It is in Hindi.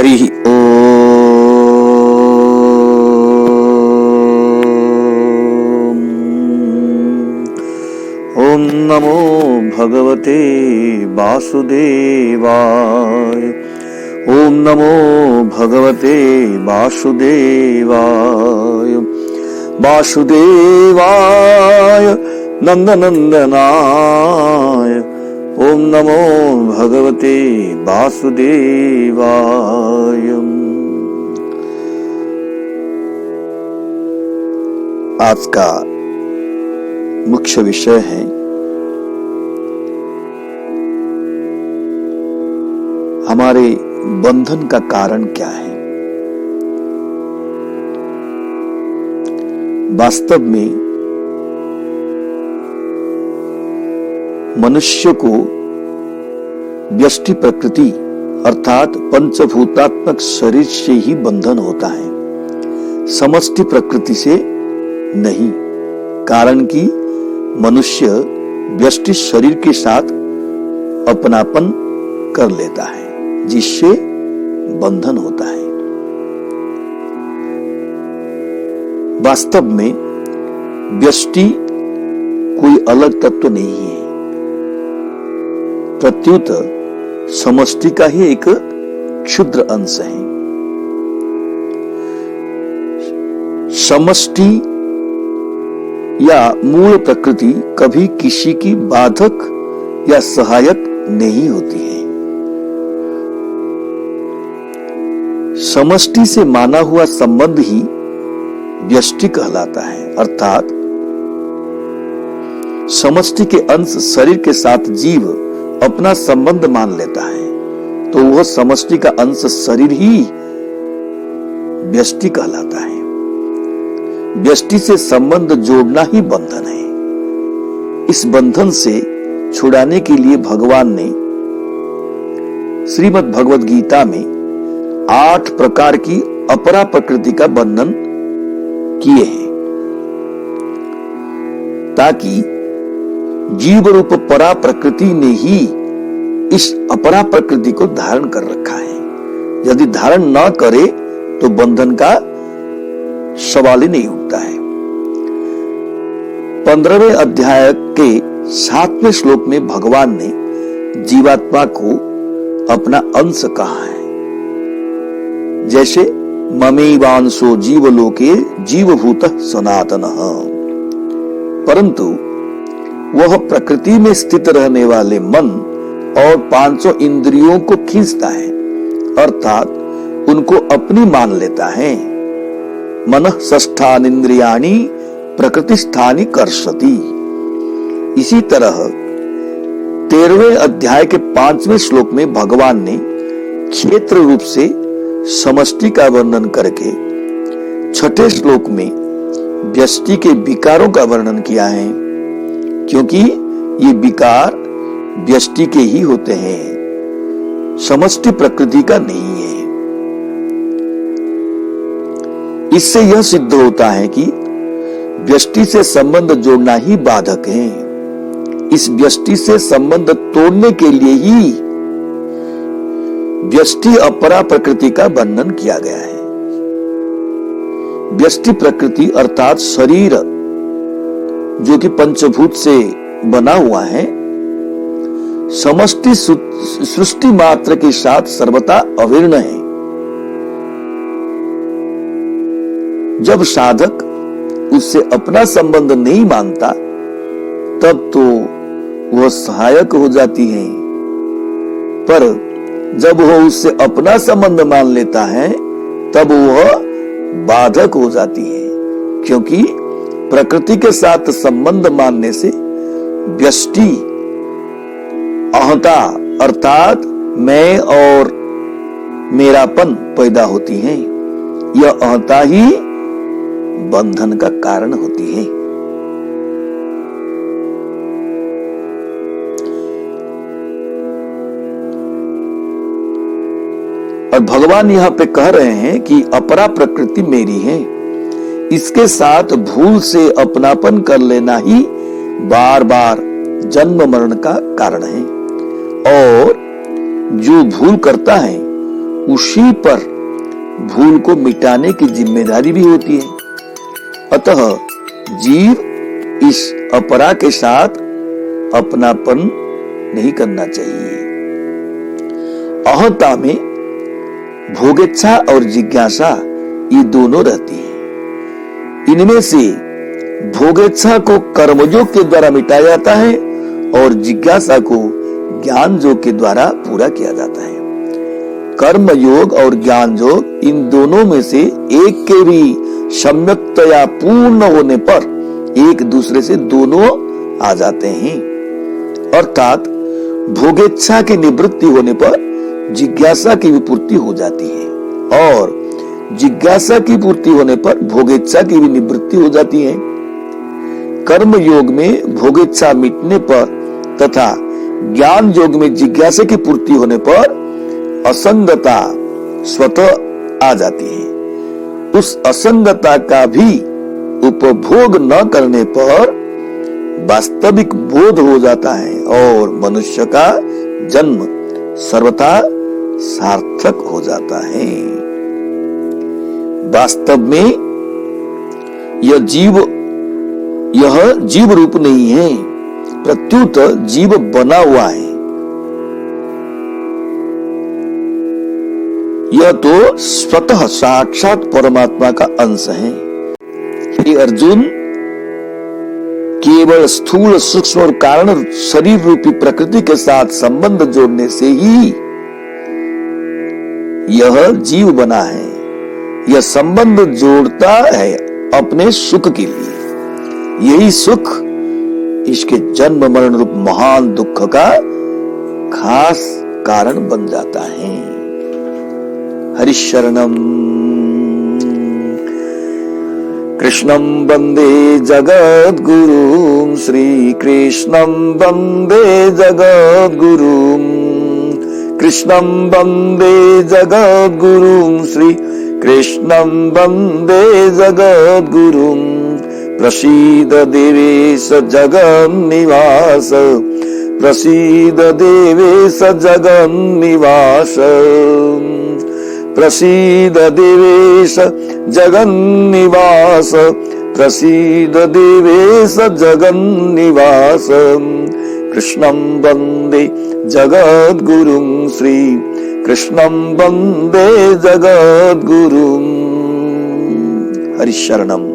हरि ओम नमो भगवते वासुदेवाय। ओम नमो भगवते वासुदेवाय। वासुदेवाय नंदनंदनाय। ओम नमो भगवते वासुदेवाय। आज का मुख्य विषय है हमारे बंधन का कारण क्या है। वास्तव में मनुष्य को व्यष्टि प्रकृति अर्थात पंचभूतात्मक शरीर से ही बंधन होता है, समष्टि प्रकृति से नहीं। कारण कि मनुष्य व्यष्टि शरीर के साथ अपनापन कर लेता है, जिससे बंधन होता है। वास्तव में व्यष्टि कोई अलग तत्व नहीं है, प्रत्युत समष्टि का ही एक क्षुद्र अंश है। समष्टि या मूल प्रकृति कभी किसी की बाधक या सहायक नहीं होती है। समष्टि से माना हुआ संबंध ही व्यष्टि कहलाता है, अर्थात समष्टि के अंश शरीर के साथ जीव अपना संबंध मान लेता है, तो वह समष्टि का अंश शरीर ही व्यष्टि कहलाता है। व्यष्टि से संबंध जोड़ना ही बंधन है। इस बंधन से छुड़ाने के लिए भगवान ने श्रीमद् भगवद गीता में 8 प्रकार की अपरा प्रकृति का बंधन किए हैं, ताकि जीव रूप परा प्रकृति ने ही इस अपरा प्रकृति को धारण कर रखा है। यदि धारण न करे तो बंधन का सवाल ही नहीं उठता है। 15वें अध्याय के 7वें श्लोक में भगवान ने जीवात्मा को अपना अंश कहा है। जैसे ममेवांशो जीवलोके जीवभूतः सनातनः, परंतु वह प्रकृति में स्थित रहने वाले मन और 500 इंद्रियों को खींचता है, अर्थात उनको अपनी मान लेता है। मनः षष्ठानींद्रियाणि प्रकृतिस्थानि कर्षति। इसी तरह 13वें अध्याय के 5वें श्लोक में भगवान ने क्षेत्र रूप से समष्टि का वर्णन करके 6ठे श्लोक में व्यष्टि के विकारों का वर्णन किया है, क्योंकि ये विकार व्यष्टि के ही होते हैं, समष्टि प्रकृति का नहीं है। इससे यह सिद्ध होता है कि व्यष्टि से संबंध जोड़ना ही बाधक है। इस व्यष्टि से संबंध तोड़ने के लिए ही व्यष्टि अपरा प्रकृति का वर्णन किया गया है। व्यष्टि प्रकृति अर्थात शरीर जो कि पंचभूत से बना हुआ है, समष्टि सृष्टि मात्र के साथ सर्वथा अभिन्न है। जब साधक उससे अपना संबंध नहीं मानता, तब तो वह सहायक हो जाती है, पर जब वह उससे अपना संबंध मान लेता है, तब वह बाधक हो जाती है। क्योंकि प्रकृति के साथ संबंध मानने से व्यष्टि अहंता अर्थात मैं और मेरापन पैदा होती है। यह अहंता ही बंधन का कारण होती है। और भगवान यहां पे कह रहे हैं कि अपरा प्रकृति मेरी है, इसके साथ भूल से अपनापन कर लेना ही बार बार जन्म मरण का कारण है। और जो भूल करता है उसी पर भूल को मिटाने की जिम्मेदारी भी होती है। अतः जीव इस अपरा के साथ अपनापन नहीं करना चाहिए। अहंता में भोगेच्छा और जिज्ञासा ये दोनों रहती है। इनमें से भोगेच्छा को कर्मयोग के द्वारा मिटाया जाता है और जिज्ञासा को ज्ञान योग के द्वारा पूरा किया जाता है। कर्म योग और ज्ञान योग इन दोनों में से एक के भी सम्यक्तया पूर्ण होने पर एक दूसरे से दोनों आ जाते हैं। अर्थात भोगेच्छा की निवृत्ति होने पर जिज्ञासा की भी पूर्ति हो जाती है और जिज्ञासा की पूर्ति होने पर भोगेच्छा की भी निवृत्ति हो जाती है। कर्म योग में भोगेच्छा मिटने पर तथा ज्ञान योग में जिज्ञासा की पूर्ति होने पर असंगता स्वतः आ जाती है। उस असंगता का भी उपभोग न करने पर वास्तविक बोध हो जाता है और मनुष्य का जन्म सर्वथा सार्थक हो जाता है। वास्तव में यह जीव रूप नहीं है, प्रत्युत जीव बना हुआ है। यह तो स्वतः साक्षात परमात्मा का अंश है। ये अर्जुन, केवल स्थूल सूक्ष्म और कारण शरीर रूपी प्रकृति के साथ संबंध जोड़ने से ही यह जीव बना है। यह संबंध जोड़ता है अपने सुख के लिए। यही सुख इसके जन्म मरण रूप महान दुख का खास कारण बन जाता है। हरिशरणम कृष्णं वंदे जगद्गुरुं, श्री कृष्णं वंदे जगद्गुरुं, कृष्णं वंदे जगद्गुरुं, श्री कृष्णं वंदे जगद्गुरुं। प्रसीद देवेश जगन्निवास, प्रसीद देवेश जगन्निवास, प्रसीद देवेश जगन्निवास, प्रसीद देवेश जगन्निवास। कृष्णं वंदे जगद्गुरुं, श्री कृष्णं वंदे जगद्गुरुं। हरिशरणम्।